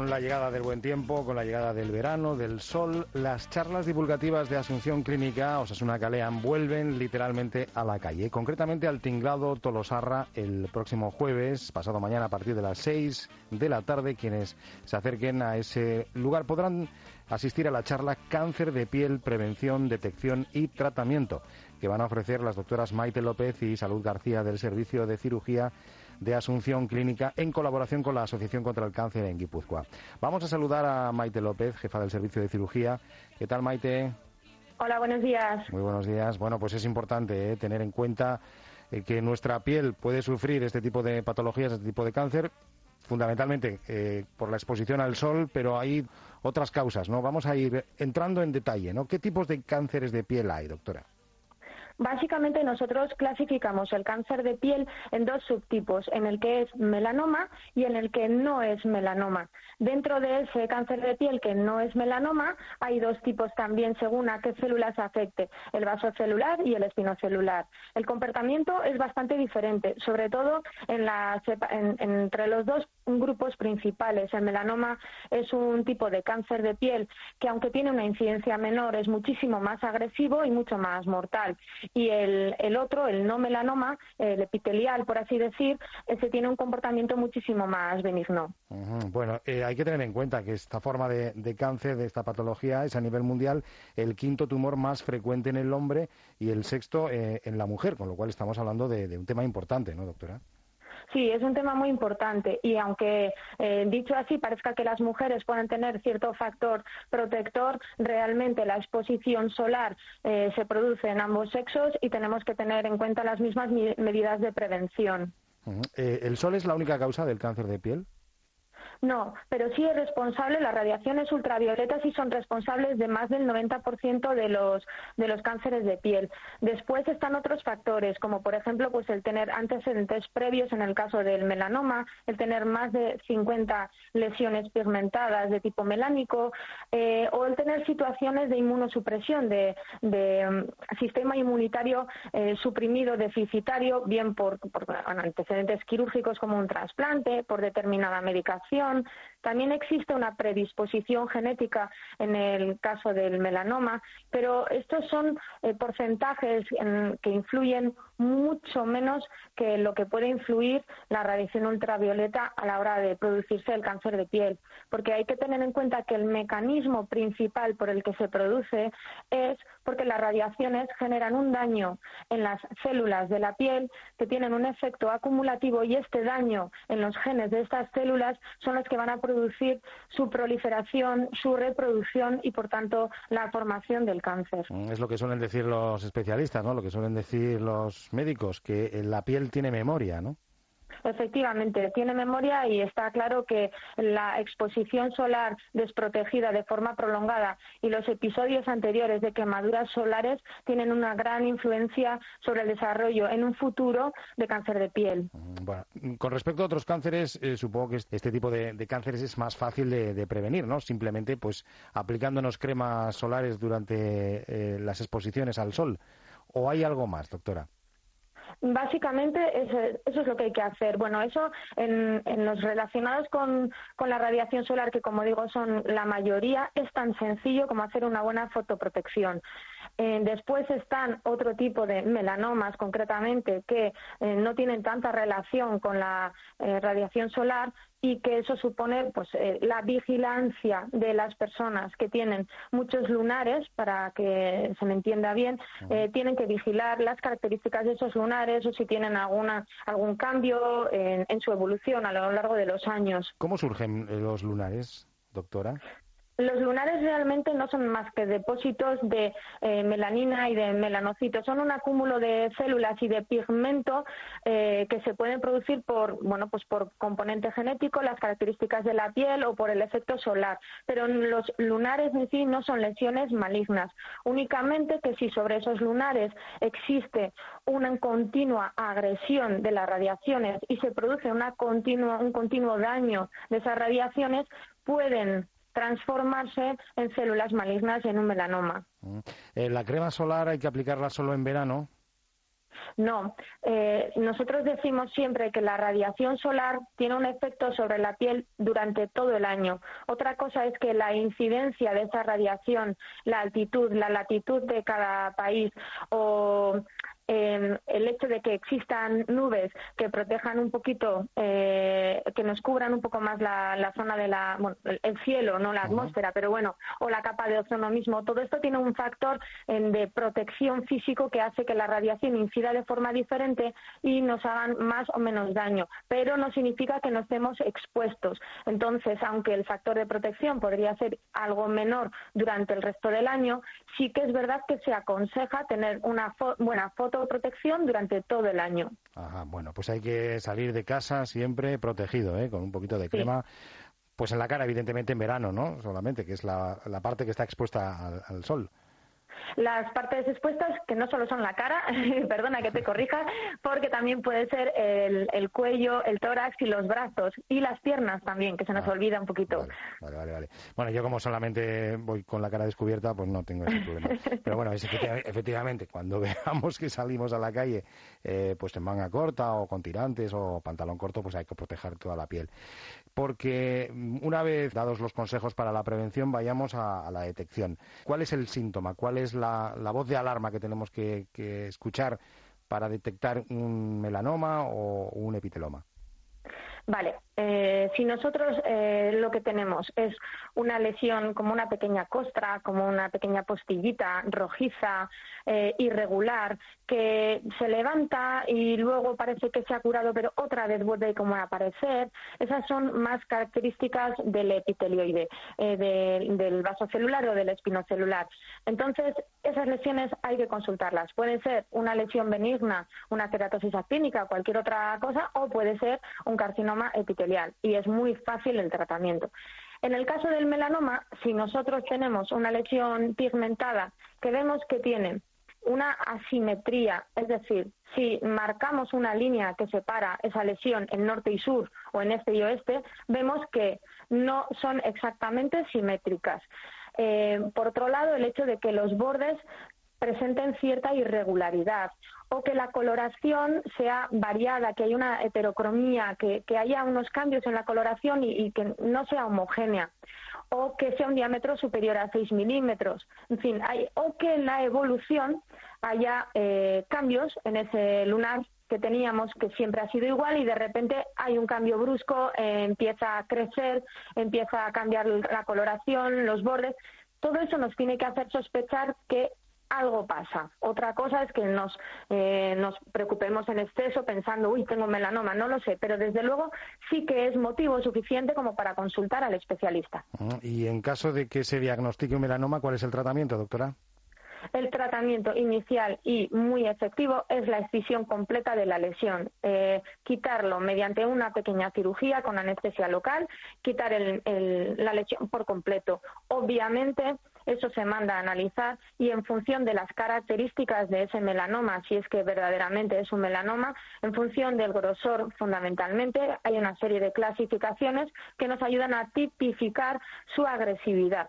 Con la llegada del buen tiempo, con la llegada del verano, del sol, las charlas divulgativas de Asunción Clínica Osasuna Kalean vuelven literalmente a la calle, concretamente al Tinglado Tolosarra el próximo jueves, pasado mañana a partir de las 6 de la tarde. Quienes se acerquen a ese lugar podrán asistir a la charla Cáncer de piel, prevención, detección y tratamiento, que van a ofrecer las doctoras Maite López y Salud García del Servicio de Cirugía de Asunción Clínica, en colaboración con la Asociación contra el Cáncer en Guipúzcoa. Vamos a saludar a Maite López, jefa del Servicio de Cirugía. ¿Qué tal, Maite? Hola, buenos días. Muy buenos días. Bueno, pues es importante tener en cuenta que nuestra piel puede sufrir este tipo de patologías, este tipo de cáncer, fundamentalmente por la exposición al sol, pero hay otras causas, ¿no? Vamos a ir entrando en detalle, ¿no? ¿Qué tipos de cánceres de piel hay, doctora? Básicamente nosotros clasificamos el cáncer de piel en dos subtipos, en el que es melanoma y en el que no es melanoma. Dentro de ese cáncer de piel que no es melanoma hay dos tipos también según a qué células afecte, el vasocelular y el espinocelular. El comportamiento es bastante diferente, sobre todo entre los dos grupos principales. El melanoma es un tipo de cáncer de piel que, aunque tiene una incidencia menor, es muchísimo más agresivo y mucho más mortal. Y el otro, el no melanoma, el epitelial, por así decir, ese tiene un comportamiento muchísimo más benigno. Bueno, hay que tener en cuenta que esta forma de cáncer, de esta patología, es a nivel mundial el quinto tumor más frecuente en el hombre y el sexto en la mujer, con lo cual estamos hablando de un tema importante, ¿no, doctora? Sí, es un tema muy importante y aunque dicho así parezca que las mujeres pueden tener cierto factor protector, realmente la exposición solar se produce en ambos sexos y tenemos que tener en cuenta las mismas medidas de prevención. ¿El sol es la única causa del cáncer de piel? No, pero sí es responsable, las radiaciones ultravioletas sí son responsables de más del 90% de los cánceres de piel. Después están otros factores, como por ejemplo pues el tener antecedentes previos en el caso del melanoma, el tener más de 50 lesiones pigmentadas de tipo melánico, o el tener situaciones de inmunosupresión, de sistema inmunitario suprimido, deficitario, bien por antecedentes quirúrgicos como un trasplante, por determinada medicación. También existe una predisposición genética en el caso del melanoma, pero estos son porcentajes que influyen mucho menos que lo que puede influir la radiación ultravioleta a la hora de producirse el cáncer de piel, porque hay que tener en cuenta que el mecanismo principal por el que se produce es porque las radiaciones generan un daño en las células de la piel que tienen un efecto acumulativo, y este daño en los genes de estas células son los que van a producir su proliferación, su reproducción y, por tanto, la formación del cáncer. Es lo que suelen decir los especialistas, ¿no? Lo que suelen decir los médicos, que la piel tiene memoria, ¿no? Efectivamente, tiene memoria y está claro que la exposición solar desprotegida de forma prolongada y los episodios anteriores de quemaduras solares tienen una gran influencia sobre el desarrollo en un futuro de cáncer de piel. Bueno, con respecto a otros cánceres, supongo que este tipo de cánceres es más fácil de prevenir, ¿no? Simplemente pues aplicándonos cremas solares durante las exposiciones al sol. ¿O hay algo más, doctora? Básicamente eso es lo que hay que hacer. Bueno, eso en los relacionados con la radiación solar, que como digo son la mayoría, es tan sencillo como hacer una buena fotoprotección. Después están otro tipo de melanomas, concretamente, que no tienen tanta relación con la radiación solar, y que eso supone pues la vigilancia de las personas que tienen muchos lunares, para que se me entienda bien, tienen que vigilar las características de esos lunares o si tienen algún cambio en su evolución a lo largo de los años. ¿Cómo surgen los lunares, doctora? Los lunares realmente no son más que depósitos de melanina y de melanocitos. Son un acúmulo de células y de pigmento que se pueden producir por componente genético, las características de la piel o por el efecto solar. Pero los lunares en sí no son lesiones malignas. Únicamente que si sobre esos lunares existe una continua agresión de las radiaciones y se produce un continuo daño de esas radiaciones, pueden transformarse en células malignas y en un melanoma. ¿La crema solar hay que aplicarla solo en verano? No, nosotros decimos siempre que la radiación solar tiene un efecto sobre la piel durante todo el año. Otra cosa es que la incidencia de esa radiación, la altitud, la latitud de cada país o el hecho de que existan nubes que protejan un poquito, que nos cubran un poco más la zona de el cielo, no la atmósfera, pero bueno, o la capa de ozono mismo, todo esto tiene un factor de protección físico que hace que la radiación incida de forma diferente y nos hagan más o menos daño, pero no significa que no estemos expuestos. Entonces, aunque el factor de protección podría ser algo menor durante el resto del año, sí que es verdad que se aconseja tener una buena fotoprotección durante todo el año. Ajá, bueno, pues hay que salir de casa siempre protegido, con un poquito de crema. Pues en la cara, evidentemente, en verano, ¿no? Solamente, que es la parte que está expuesta al sol. Las partes expuestas, que no solo son la cara, perdona que te corrija, porque también puede ser el cuello, el tórax y los brazos, y las piernas también, que se nos olvida un poquito. Vale. Bueno, yo como solamente voy con la cara descubierta, pues no tengo ese problema. Pero bueno, efectivamente, cuando veamos que salimos a la calle, pues en manga corta o con tirantes o pantalón corto, pues hay que proteger toda la piel. Porque una vez dados los consejos para la prevención, vayamos a la detección. ¿Cuál es el síntoma? ¿Cuál es la voz de alarma que tenemos que escuchar para detectar un melanoma o un epiteloma? Vale, si nosotros lo que tenemos es una lesión como una pequeña costra, como una pequeña postillita rojiza, irregular, que se levanta y luego parece que se ha curado, pero otra vez vuelve como a aparecer, esas son más características del epitelioide, del vaso celular o del espinocelular. Entonces, esas lesiones hay que consultarlas. Puede ser una lesión benigna, una queratosis actínica, cualquier otra cosa, o puede ser un carcinoma epitelial, y es muy fácil el tratamiento. En el caso del melanoma, si nosotros tenemos una lesión pigmentada que vemos que tiene una asimetría, es decir, si marcamos una línea que separa esa lesión en norte y sur o en este y oeste, vemos que no son exactamente simétricas. Por otro lado, el hecho de que los bordes presenten cierta irregularidad o que la coloración sea variada, que haya una heterocromía, que haya unos cambios en la coloración y que no sea homogénea, o que sea un diámetro superior a 6 milímetros, en fin, o que en la evolución haya cambios en ese lunar que teníamos, que siempre ha sido igual, y de repente hay un cambio brusco, empieza a crecer, empieza a cambiar la coloración, los bordes. Todo eso nos tiene que hacer sospechar que algo pasa. Otra cosa es que nos preocupemos en exceso pensando, tengo melanoma, no lo sé, pero desde luego sí que es motivo suficiente como para consultar al especialista. Y en caso de que se diagnostique un melanoma, ¿cuál es el tratamiento, doctora? El tratamiento inicial y muy efectivo es la excisión completa de la lesión. Quitarlo mediante una pequeña cirugía con anestesia local, quitar la lesión por completo. Obviamente, eso se manda a analizar y en función de las características de ese melanoma, si es que verdaderamente es un melanoma, en función del grosor fundamentalmente, hay una serie de clasificaciones que nos ayudan a tipificar su agresividad.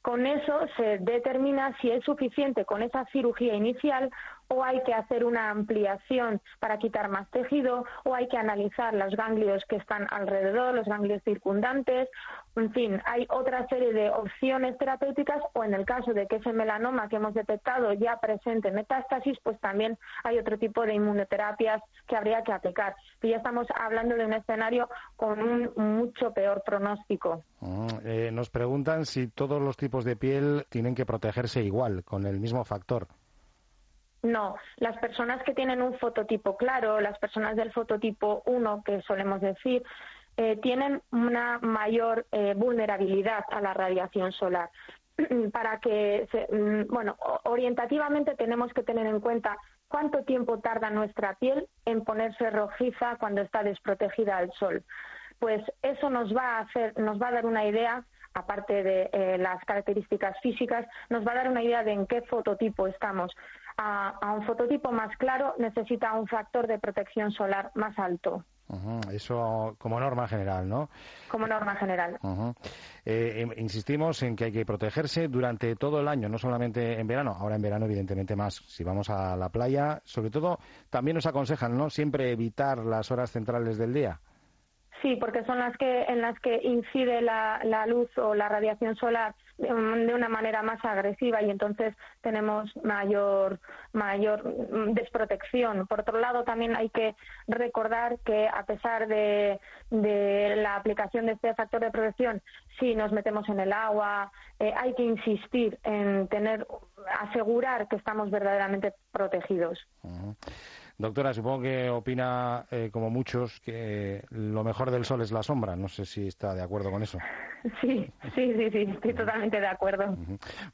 Con eso se determina si es suficiente con esa cirugía inicial o hay que hacer una ampliación para quitar más tejido, o hay que analizar los ganglios que están alrededor, los ganglios circundantes. En fin, hay otra serie de opciones terapéuticas, o en el caso de que ese melanoma que hemos detectado ya presente metástasis, pues también hay otro tipo de inmunoterapias que habría que aplicar. Y ya estamos hablando de un escenario con un mucho peor pronóstico. Nos preguntan si todos los tipos de piel tienen que protegerse igual, con el mismo factor. No, las personas que tienen un fototipo claro, las personas del fototipo 1, que solemos decir, tienen una mayor vulnerabilidad a la radiación solar. Para que, orientativamente tenemos que tener en cuenta cuánto tiempo tarda nuestra piel en ponerse rojiza cuando está desprotegida al sol. Pues eso nos va a dar una idea, aparte de las características físicas, nos va a dar una idea de en qué fototipo estamos. A un fototipo más claro necesita un factor de protección solar más alto. Eso como norma general, ¿no? Como norma general. Insistimos en que hay que protegerse durante todo el año, no solamente en verano. Ahora en verano, evidentemente, más. Si vamos a la playa, sobre todo, también nos aconsejan, ¿no?, siempre evitar las horas centrales del día. Sí, porque son en las que incide la luz o la radiación solar de una manera más agresiva y entonces tenemos mayor desprotección. Por otro lado, también hay que recordar que a pesar de la aplicación de este factor de protección, si nos metemos en el agua, hay que insistir en asegurar que estamos verdaderamente protegidos. Doctora, supongo que opina, como muchos, que lo mejor del sol es la sombra. No sé si está de acuerdo con eso. Sí, estoy totalmente de acuerdo.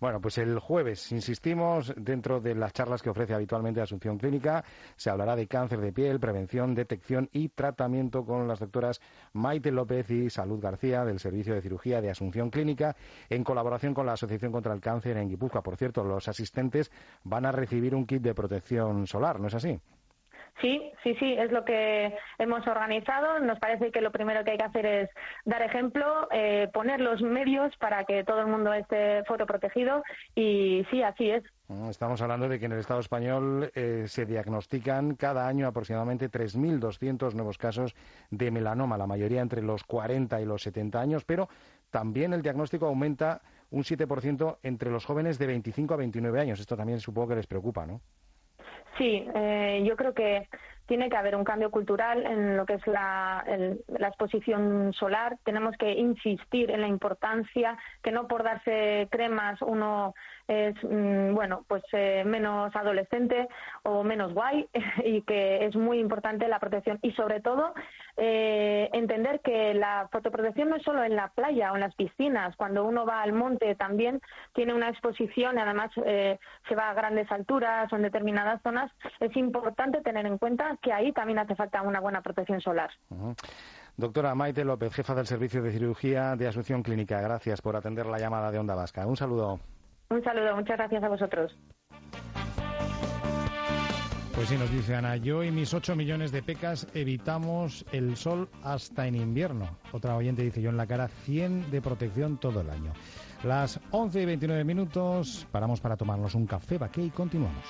Bueno, pues el jueves, insistimos, dentro de las charlas que ofrece habitualmente Asunción Clínica, se hablará de cáncer de piel, prevención, detección y tratamiento con las doctoras Maite López y Salud García, del Servicio de Cirugía de Asunción Clínica, en colaboración con la Asociación contra el Cáncer en Guipúzcoa. Por cierto, los asistentes van a recibir un kit de protección solar, ¿no es así? Sí, es lo que hemos organizado. Nos parece que lo primero que hay que hacer es dar ejemplo, poner los medios para que todo el mundo esté fotoprotegido y sí, así es. Estamos hablando de que en el Estado español se diagnostican cada año aproximadamente 3.200 nuevos casos de melanoma, la mayoría entre los 40 y los 70 años, pero también el diagnóstico aumenta un 7% entre los jóvenes de 25 a 29 años. Esto también supongo que les preocupa, ¿no? Sí, yo creo que tiene que haber un cambio cultural en lo que es la exposición solar. Tenemos que insistir en la importancia, que no por darse cremas uno es menos adolescente o menos guay y que es muy importante la protección y sobre todo entender que la fotoprotección no es solo en la playa o en las piscinas. Cuando uno va al monte también tiene una exposición y además se va a grandes alturas o en determinadas zonas. Es importante tener en cuenta que ahí también hace falta una buena protección solar. Doctora Maite López, jefa del Servicio de Cirugía de Asunción Clínica, gracias por atender la llamada de Onda Vasca. Un saludo. Un saludo, muchas gracias a vosotros. Pues sí, nos dice Ana, yo y mis 8 millones de pecas evitamos el sol hasta en invierno. Otra oyente dice, yo en la cara 100 de protección todo el año. Las 11:29, paramos para tomarnos un café, baqué y continuamos.